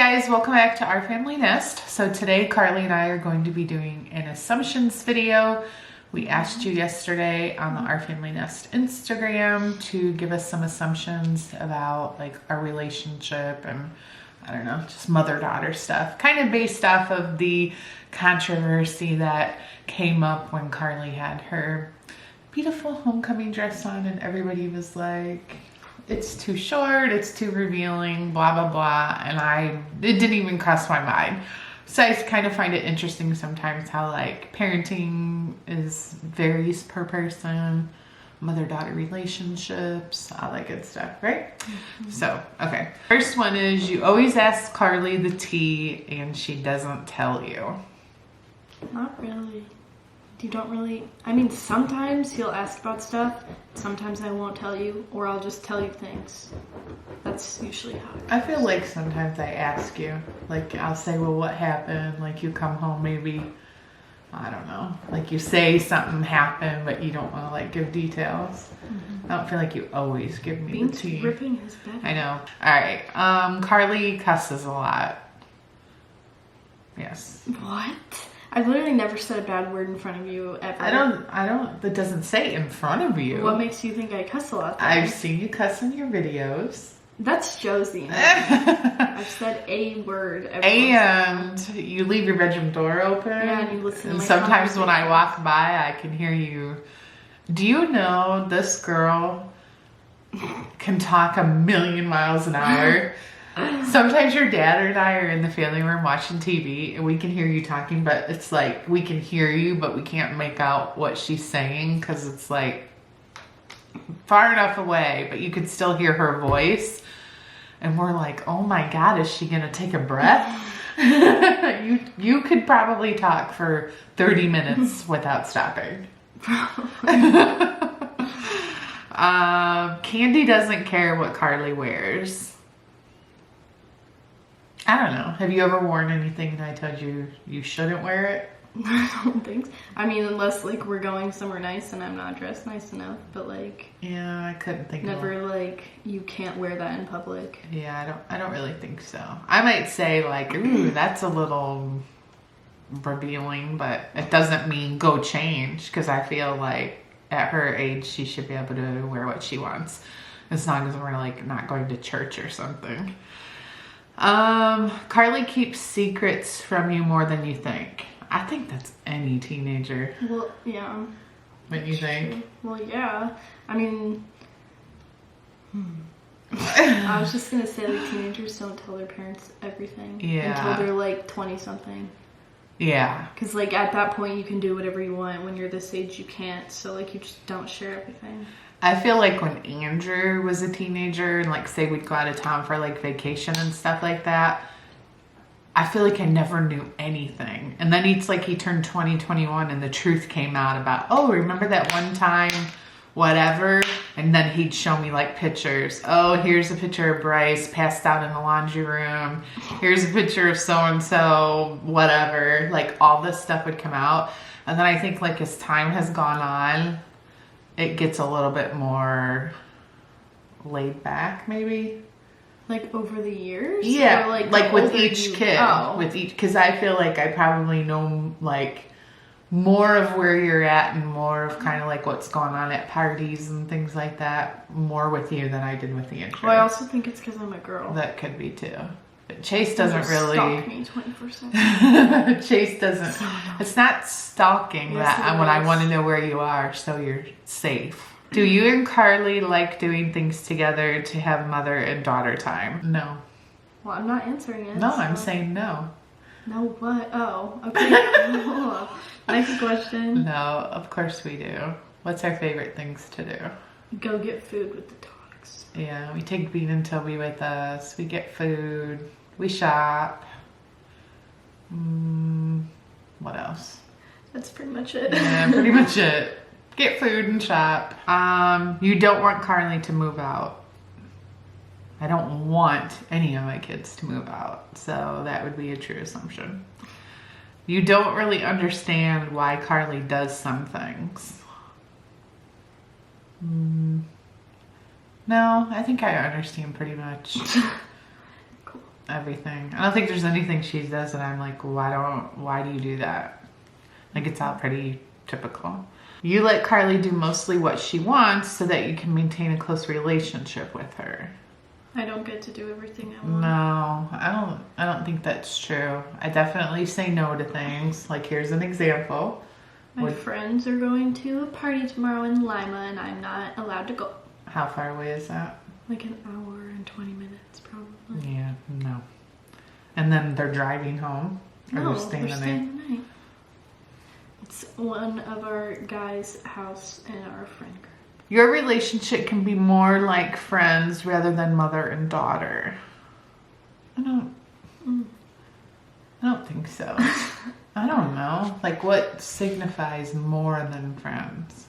guys, welcome back to Our Family Nest. So today Karli and I are going to be doing an assumptions video. We asked you yesterday on the Our Family Nest Instagram to give us some assumptions about like our relationship and I don't know, just mother-daughter stuff. Kind of based off of the controversy that came up when Karli had her beautiful homecoming dress on and everybody was like, it's too short, it's too revealing, blah, blah, blah. And it didn't even cross my mind. So I kind of find it interesting sometimes how like parenting varies per person, mother-daughter relationships, all that good stuff, right? Mm-hmm. So, okay. First one is you always ask Karli the tea and she doesn't tell you. Not really. You don't really, I mean, sometimes you'll ask about stuff, sometimes I won't tell you, or I'll just tell you things. That's usually how it goes. I feel like sometimes I ask you, like I'll say, well, what happened? Like you come home maybe, I don't know, like you say something happened, but you don't want to like give details. Mm-hmm. I don't feel like you always give me the tea. Ripping his bed. I know. All right. Karli cusses a lot. Yes. What? I've literally never said a bad word in front of you ever. I don't, that doesn't say in front of you. What makes you think I cuss a lot then? I've seen you cuss in your videos. That's Josie. I've said a word every And you leave your bedroom door open. Yeah, and you listen to And my sometimes when I walk by, I can hear you. Do you know this girl can talk 1,000,000 miles an hour? Sometimes your dad and I are in the family room watching TV and we can hear you talking, but it's like we can hear you, but we can't make out what she's saying because it's like far enough away, but you could still hear her voice. And we're like, oh my God, is she going to take a breath? You could probably talk for 30 minutes without stopping. Candi doesn't care what Karli wears. I don't know. Have you ever worn anything that I told you you shouldn't wear it? I don't think so. I mean, unless like we're going somewhere nice and I'm not dressed nice enough, but like yeah, I couldn't think never of like you can't wear that in public. Yeah, I don't really think so. I might say like, ooh, that's a little revealing, but it doesn't mean go change because I feel like at her age she should be able to wear what she wants as long as we're like not going to church or something. Karli keeps secrets from you more than you think. I think that's any teenager. Well, yeah. What you think? Well, yeah. I mean, I was just gonna say like teenagers don't tell their parents everything until they're like 20-something. Yeah. Because like at that point you can do whatever you want. When you're this age you can't. So like you just don't share everything. I feel like when Andrew was a teenager and like say we'd go out of town for like vacation and stuff like that, I feel like I never knew anything. And then it's like he turned 20, 21 and the truth came out about, oh, remember that one time, whatever? And then he'd show me like pictures. Oh, here's a picture of Bryce passed out in the laundry room. Here's a picture of so-and-so, whatever. Like all this stuff would come out. And then I think like as time has gone on, it gets a little bit more laid back, maybe. Like over the years? Yeah, or like with each kid. Oh. With each, because I feel like I probably know like more of where you're at and more of kind of like what's going on at parties and things like that more with you than I did with the intro. Well, I also think it's because I'm a girl. That could be too. But Chase doesn't really stalk me 24/7. Chase doesn't. So it's not stalking that when I want to know where you are so you're safe. Do you and Karli like doing things together to have mother and daughter time? No. Well, I'm not answering it. No, so. I'm saying no. No, what? Oh, okay. Next question. No, of course we do. What's our favorite things to do? Go get food with the dogs. Yeah, we take Bean and Toby with us. We get food. We shop. What else? That's pretty much it. Yeah, pretty much it. Get food and shop. You don't want Karli to move out. I don't want any of my kids to move out. So that would be a true assumption. You don't really understand why Karli does some things. No, I think I understand pretty much. Cool. everything. I don't think there's anything she does that I'm like, why do you do that? Like, it's all pretty typical. You let Karli do mostly what she wants so that you can maintain a close relationship with her. I don't get to do everything I want. No, I don't think that's true. I definitely say no to things. Like, here's an example. My friends are going to a party tomorrow in Lima, and I'm not allowed to go. How far away is that? Like an hour and 20 minutes, probably. Yeah, no. And then they're driving home? Or No, they're staying the night? the night. It's one of our guys' house in our friend group. Your relationship can be more like friends rather than mother and daughter. I don't think so. I don't know. Like, what signifies more than friends?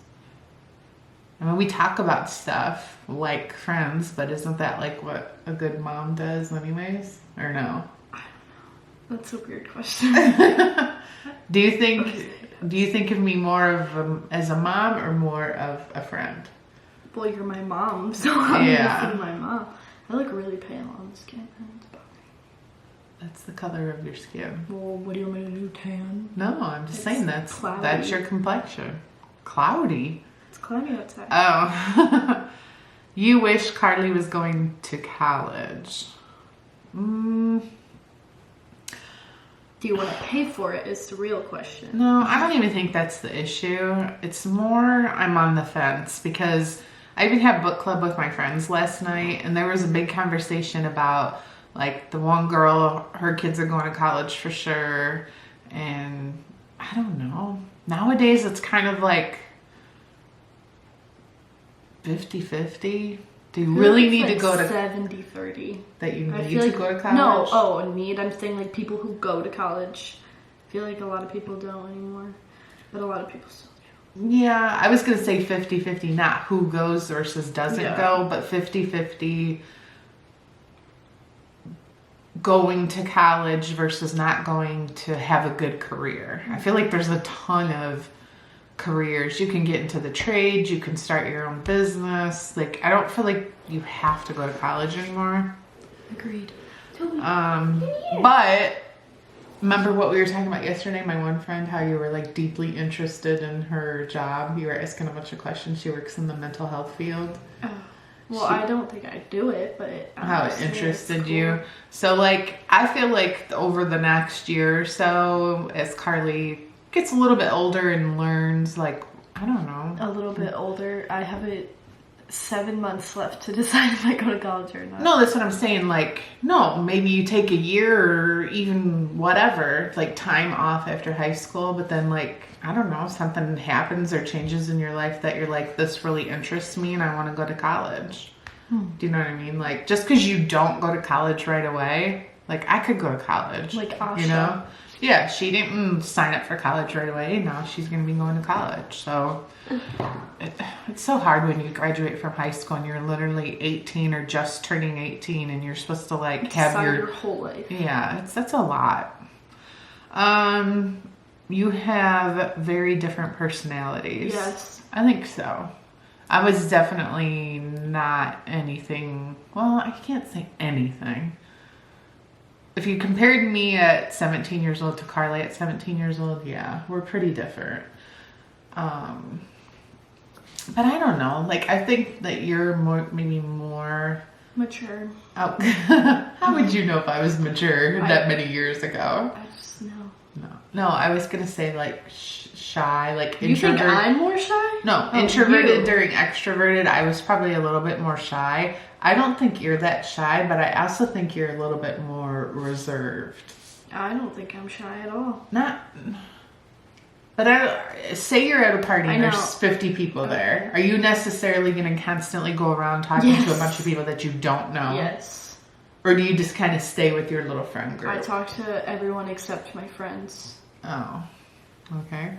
I mean, we talk about stuff like friends, but isn't that like what a good mom does anyways? Or no? I don't know. That's a weird question. Do you think of me more of as a mom or more of a friend? Well, you're my mom, so I'm my mom. I look really pale on the skin. That's the color of your skin. Well, what do you want me to do, tan? No, I'm just saying that's cloudy. your complexion. Cloudy? It's cloudy outside. Oh. You wish Karli was going to college. Do you want to pay for it is the real question. No, I don't even think that's the issue. It's more I'm on the fence because I even had book club with my friends last night and there was a big conversation about like the one girl, her kids are going to college for sure. And I don't know. Nowadays it's kind of like 50-50. Do you really need to go to 70-30? That you need to go to college? No, need. I'm saying like people who go to college. I feel like a lot of people don't anymore, but a lot of people still do. Yeah, I was going to say 50-50, not who goes versus doesn't go, but 50-50 going to college versus not going to have a good career. I feel like there's a ton of careers. You can get into the trades, you can start your own business. Like, I don't feel like you have to go to college anymore. Agreed. But remember what we were talking about yesterday, my one friend, how you were like deeply interested in her job. You were asking a bunch of questions. She works in the mental health field. Well, I don't think I do it, but how it interested you. So like, I feel like over the next year or so, as Karli gets a little bit older and learns, like, I don't know. A little bit older. I have 7 months left to decide if I go to college or not. No, that's what I'm saying. Like, no, maybe you take a year or even whatever, like time off after high school, but then like, I don't know, something happens or changes in your life that you're like, this really interests me and I want to go to college. Do you know what I mean? Like, just because you don't go to college right away, like I could go to college. Like Asha. You know? Yeah, she didn't sign up for college right away. Now she's going to be going to college. So it's so hard when you graduate from high school and you're literally 18 or just turning 18 and you're supposed to like have your whole life. Yeah, that's a lot. You have very different personalities. Yes. I think so. I was definitely not anything. Well, I can't say anything. If you compared me at 17 years old to Karli at 17 years old, yeah, we're pretty different. But I don't know. Like, I think that you're maybe more mature. Oh, how would you know if I was mature that many years ago? I just know. No, I was gonna say like shy, like you introverted. You think I'm more shy? No, introverted during extroverted. I was probably a little bit more shy. I don't think you're that shy, but I also think you're a little bit more reserved. I don't think I'm shy at all. But say you're at a party and there's 50 people there. Are you necessarily going to constantly go around talking to a bunch of people that you don't know? Yes. Or do you just kind of stay with your little friend group? I talk to everyone except my friends. Oh, okay.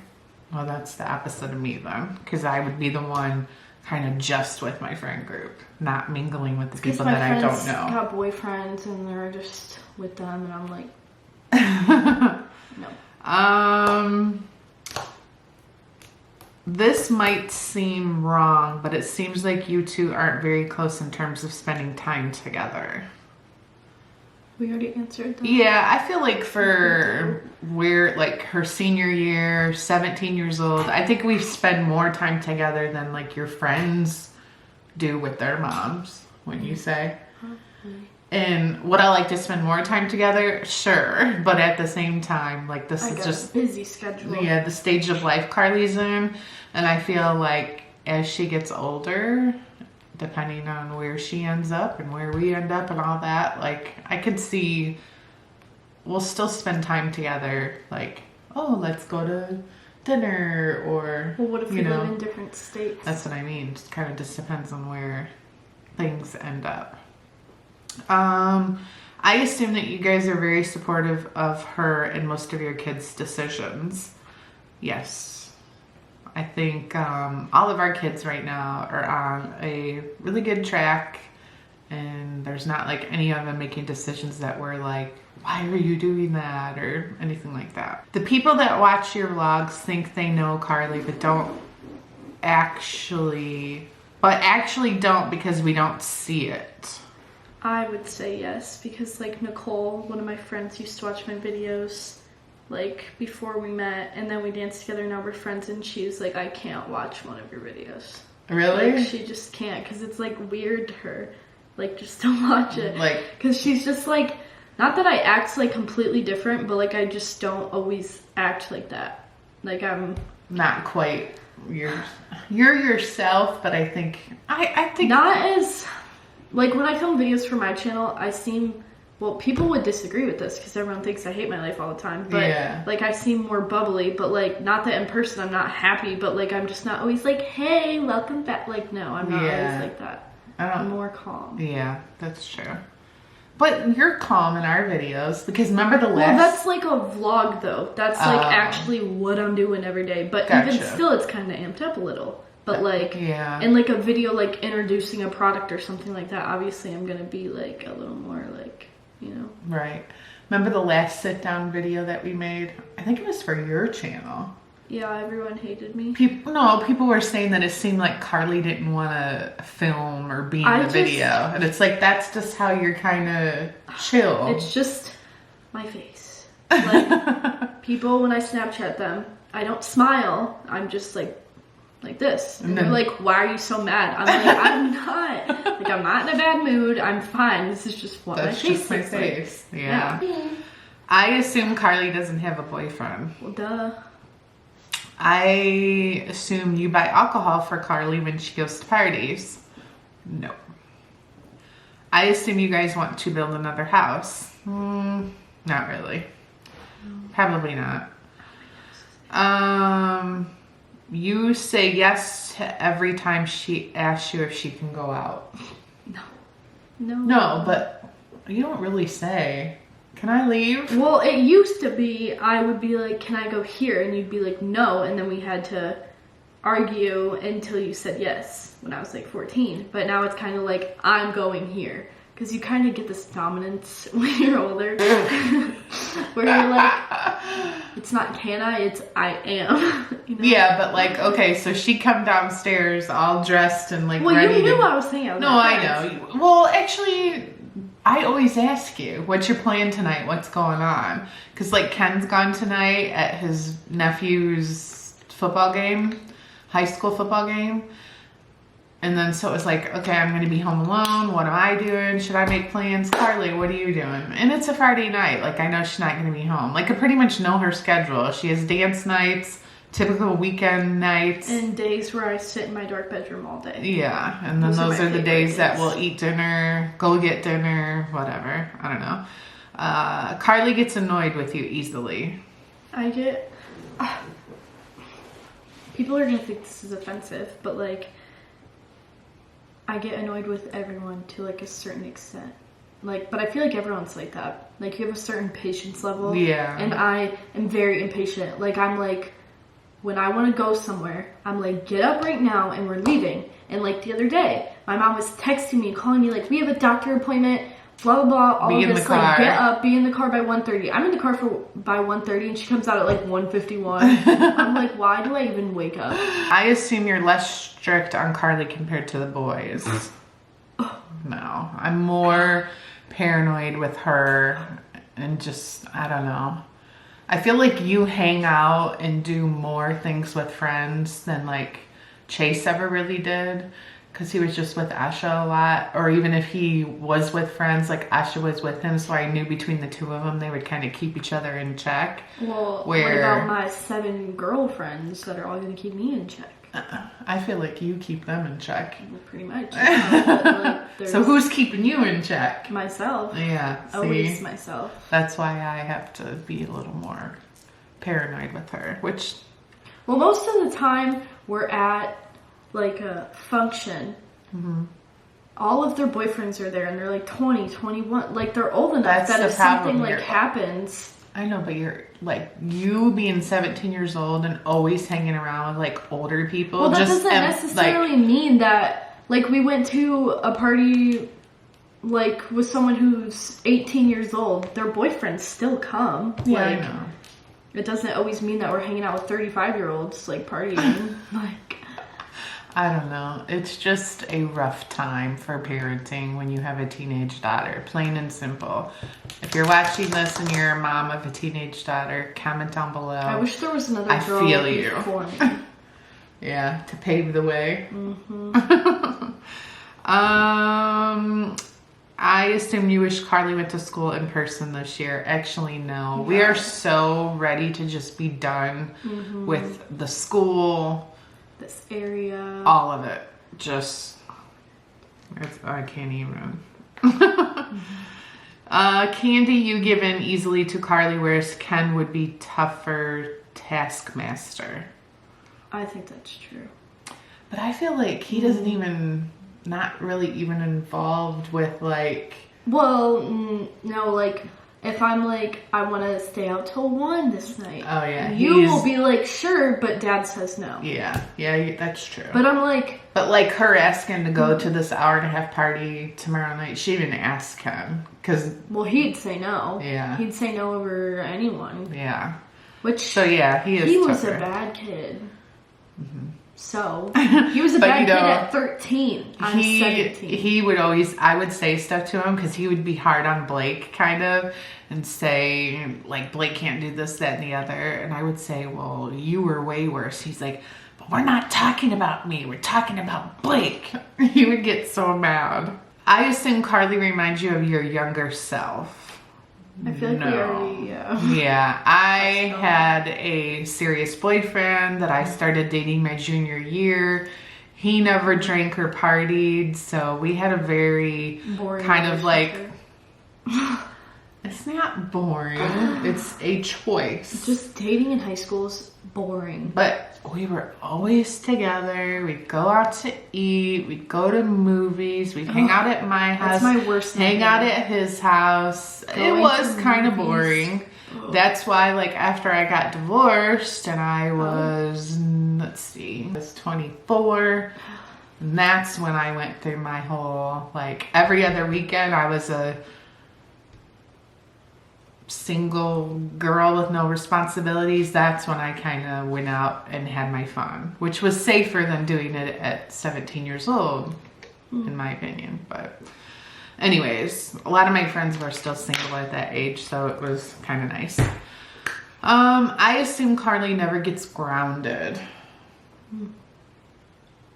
Well, that's the opposite of me then, because I would be the one kind of just with my friend group, not mingling with the people that I don't know. I got boyfriends and they're just with them, and I'm like, no. This might seem wrong, but it seems like you two aren't very close in terms of spending time together. We already answered that. Yeah, I feel like for like her senior year, 17 years old, I think we spend more time together than like your friends do with their moms, when you say. And would I like to spend more time together? Sure. But at the same time, like this is just a busy schedule. Yeah, the stage of life Karli's in. And I feel like as she gets older, depending on where she ends up and where we end up and all that, like I could see we'll still spend time together. Like, oh, let's go to dinner, or well, what if we live in different states? That's what I mean. It kind of just depends on where things end up. I assume that you guys are very supportive of her and most of your kids' decisions. Yes. I think all of our kids right now are on a really good track, and there's not like any of them making decisions that we're like, why are you doing that, or anything like that. The people that watch your vlogs think they know Karli, but actually don't, because we don't see it. I would say yes, because like Nicole, one of my friends, used to watch my videos like before we met, and then we danced together. Now we're friends, and she's like, I can't watch one of your videos. Really? Like, she just can't, because it's like weird to her. Like, just don't watch it. Like, because she's just like, not that I act like completely different, but like I just don't always act like that. Like, I'm not quite you're yourself, but I think not as. Like, when I film videos for my channel, I seem, well, people would disagree with this because everyone thinks I hate my life all the time. But, yeah. Like, I seem more bubbly, but, like, not that in person I'm not happy, but, like, I'm just not always like, hey, welcome back. Like, no, I'm not always like that. I'm more calm. Yeah, that's true. But you're calm in our videos, because remember the last... Well, that's like a vlog, though. That's, like, actually what I'm doing every day. But even still, it's kind of amped up a little. But like, in like a video, like introducing a product or something like that, obviously I'm going to be like a little more like, Right. Remember the last sit down video that we made? I think it was for your channel. Yeah, everyone hated me. People were saying that it seemed like Karli didn't want to film or be in the video. And it's like, that's just how you're kind of chill. It's just my face. Like, people, when I Snapchat them, I don't smile. I'm just like this. And they're like, why are you so mad? I'm like, I'm not. Like, I'm not in a bad mood. I'm fine. This is just what my face looks like. Yeah. I assume Karli doesn't have a boyfriend. Well, duh. I assume you buy alcohol for Karli when she goes to parties. No. I assume you guys want to build another house. Not really. Probably not. You say yes to every time she asks you if she can go out. No, but you don't really say, can I leave? Well, it used to be, I would be like, can I go here? And you'd be like, no. And then we had to argue until you said yes when I was like 14. But now it's kind of like, I'm going here. Because you kind of get this dominance when you're older. Where you're like, it's not can I, it's I am. Yeah, but like, okay, so she come downstairs all dressed and like ready. Well, you knew I was hanging out. No, I know. Well, actually, I always ask you, what's your plan tonight? What's going on? Because like Ken's gone tonight at his nephew's football game, high school football game. And then so it was like, okay, I'm going to be home alone. What am I doing? Should I make plans? Karli, what are you doing? And it's a Friday night. Like, I know she's not going to be home. Like, I pretty much know her schedule. She has dance nights, typical weekend nights. And days where I sit in my dark bedroom all day. Yeah. And then those are the days that we'll eat dinner, go get dinner, whatever. I don't know. Karli gets annoyed with you easily. I get... people are going to think this is offensive, but like... I get annoyed with everyone to like a certain extent. Like, but I feel like everyone's like that. Like, you have a certain patience level. Yeah. And I am very impatient. Like, I'm like, when I want to go somewhere, I'm like, get up right now and we're leaving. And like the other day, my mom was texting me, calling me like, we have a doctor appointment, blah, blah, blah. All of this, like, get up, be in the car by 1:30. I'm in the car by 1:30 and she comes out at like 1:51. I'm like, why do I even wake up? I assume you're less strict on Karli compared to the boys. No, I'm more paranoid with her and just, I don't know. I feel like you hang out and do more things with friends than like Chase ever really did, because he was just with Asha a lot. Or even if he was with friends, like Asha was with him, so I knew between the two of them they would kind of keep each other in check. Well, what about my 7 girlfriends that are all going to keep me in check? I feel like you keep them in check. Well, pretty much. Like, so who's keeping you in check? Myself. Yeah, see? Always myself. That's why I have to be a little more paranoid with her, which... Well, most of the time we're at like a function. Mm-hmm. All of their boyfriends are there and they're like 20, 21. Like they're old enough that if something like happens... I know, but you're like, you being 17 years old and always hanging around with like older people. Well, that doesn't necessarily mean that, like, we went to a party like with someone who's 18 years old. Their boyfriends still come. Yeah, like, I know. It doesn't always mean that we're hanging out with 35-year-olds, like, partying. Like, I don't know. It's just a rough time for parenting when you have a teenage daughter, plain and simple. If you're watching this and you're a mom of a teenage daughter, comment down below. I wish there was another girl before me. Yeah, to pave the way. Mm-hmm. I assume you wish Karli went to school in person this year. Actually, no. Yeah. We are so ready to just be done with the school. This area. All of it. Just, I can't even. Candi, you give in easily to Karli, whereas Ken would be tougher taskmaster. I think that's true. But I feel like he doesn't even, not really even involved with like... Well, no, like... If I'm like, I want to stay out till 1 this night. Oh, yeah. You will be like, sure, but Dad says no. Yeah. Yeah, that's true. But I'm like... But like her asking to go to this hour-and-a-half party tomorrow night, she didn't ask him. Cause, well, he'd say no. Yeah. He'd say no over anyone. Yeah. Which... So, yeah, he was a bad kid. Mm-hmm. So, he was a bad kid at 13. I'm 17. He would always, I would say stuff to him because he would be hard on Blake, kind of, and say, like, Blake can't do this, that, and the other. And I would say, well, you were way worse. He's like, but we're not talking about me. We're talking about Blake. He would get so mad. I assume Karli reminds you of your younger self. I feel like we already, Yeah, I had a serious boyfriend that I started dating my junior year. He never drank or partied, so we had a very boring kind of like... It's not boring. It's a choice. Just dating in high school is boring. But we were always together. We'd go out to eat. We'd go to movies. We'd hang out at my house. That's my worst hang out at his house. It was kind of boring. That's why, like, after I got divorced and I was, let's see, I was 24. And that's when I went through my whole, like, every other weekend I was a single girl with no responsibilities. That's when I kind of went out and had my fun, which was safer than doing it at 17 years old, in my opinion. But anyways, a lot of my friends were still single at that age, so it was kind of nice. I assume Karli never gets grounded.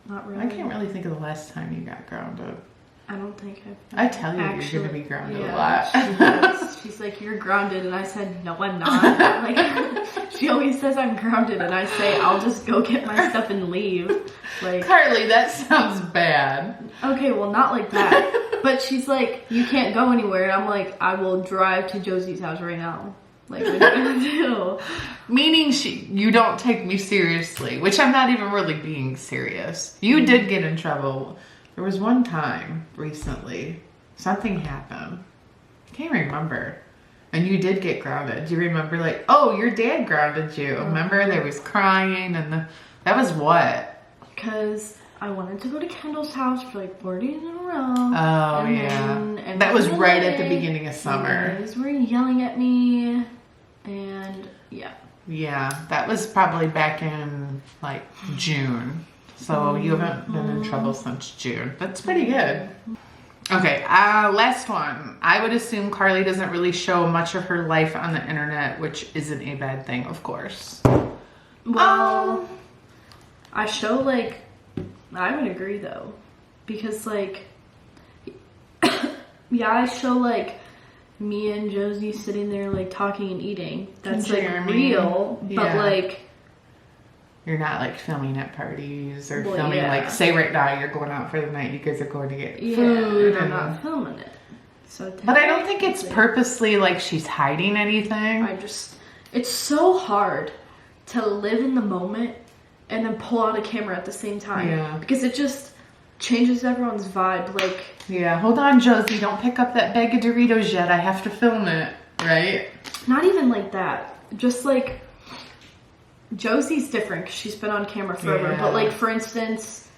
Not really. I can't really think of the last time you got grounded. I don't think I tell you you're going to be grounded a lot. She's like, you're grounded. And I said, no, I'm not. Like, she always says I'm grounded. And I say, I'll just go get my stuff and leave. Like, Karli, that sounds bad. Okay, well, not like that. But she's like, you can't go anywhere. And I'm like, I will drive to Josie's house right now. Like, what are you going to do? Meaning you don't take me seriously, which I'm not even really being serious. You did get in trouble. There was one time recently, something happened. I can't remember. And you did get grounded. Do you remember, like, oh, your dad grounded you. Remember, there was crying and that was what? Because I wanted to go to Kendall's house for like 4 days in a row. Oh, and that was right at the beginning of summer. You guys were yelling at me. And yeah. Yeah, that was probably back in like June. So you haven't been in trouble since June. That's pretty good. Okay, last one. I would assume Karli doesn't really show much of her life on the internet, which isn't a bad thing, of course. Well, I show, like, I would agree, though. Because, like, yeah, I show, like, me and Josie sitting there, like, talking and eating. That's, like, real. Yeah. But, like... You're not, like, filming at parties or filming, like, say right now you're going out for the night, you guys are going to get food. I'm not filming it. So but I don't think it's purposely, like, she's hiding anything. It's so hard to live in the moment and then pull out a camera at the same time. Yeah. Because it just changes everyone's vibe. Like, yeah, hold on, Josie, don't pick up that bag of Doritos yet. I have to film it, right? Not even like that. Just, like... Josie's different because she's been on camera forever. Yeah. But, like, for instance,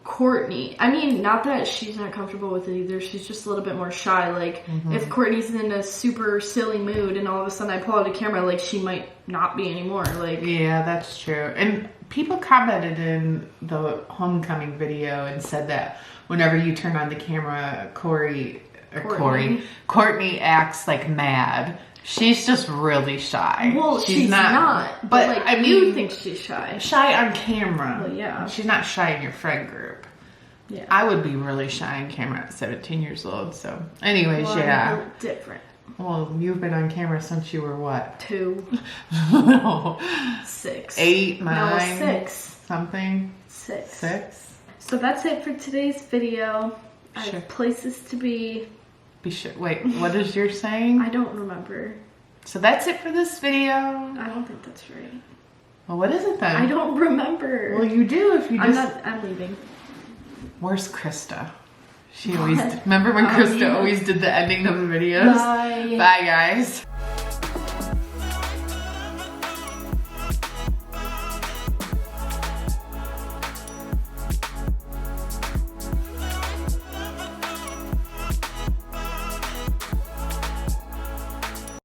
Courtney. I mean, not that she's not comfortable with it either. She's just a little bit more shy. Like, if Courtney's in a super silly mood and all of a sudden I pull out a camera, like, she might not be anymore. Like, yeah, that's true. And people commented in the homecoming video and said that whenever you turn on the camera, Courtney acts, like, mad. She's just really shy. Well, she's not. But like, I mean, you think she's shy. Shy on camera. Well, yeah. She's not shy in your friend group. Yeah. I would be really shy on camera at 17 years old. So, anyways, well, yeah. I'm a little different. Well, you've been on camera since you were what? 2. No. 6. 8, 9. No, 6. Something. 6. 6. So that's it for today's video. I have places to be. Be sure. Wait, what is your saying? I don't remember. So that's it for this video. I don't think that's right. Well, what is it then? I don't remember. Well, you do if you just... I'm leaving. Where's Krista? She always... Remember when Krista always did the ending of the videos? Bye. Bye, guys.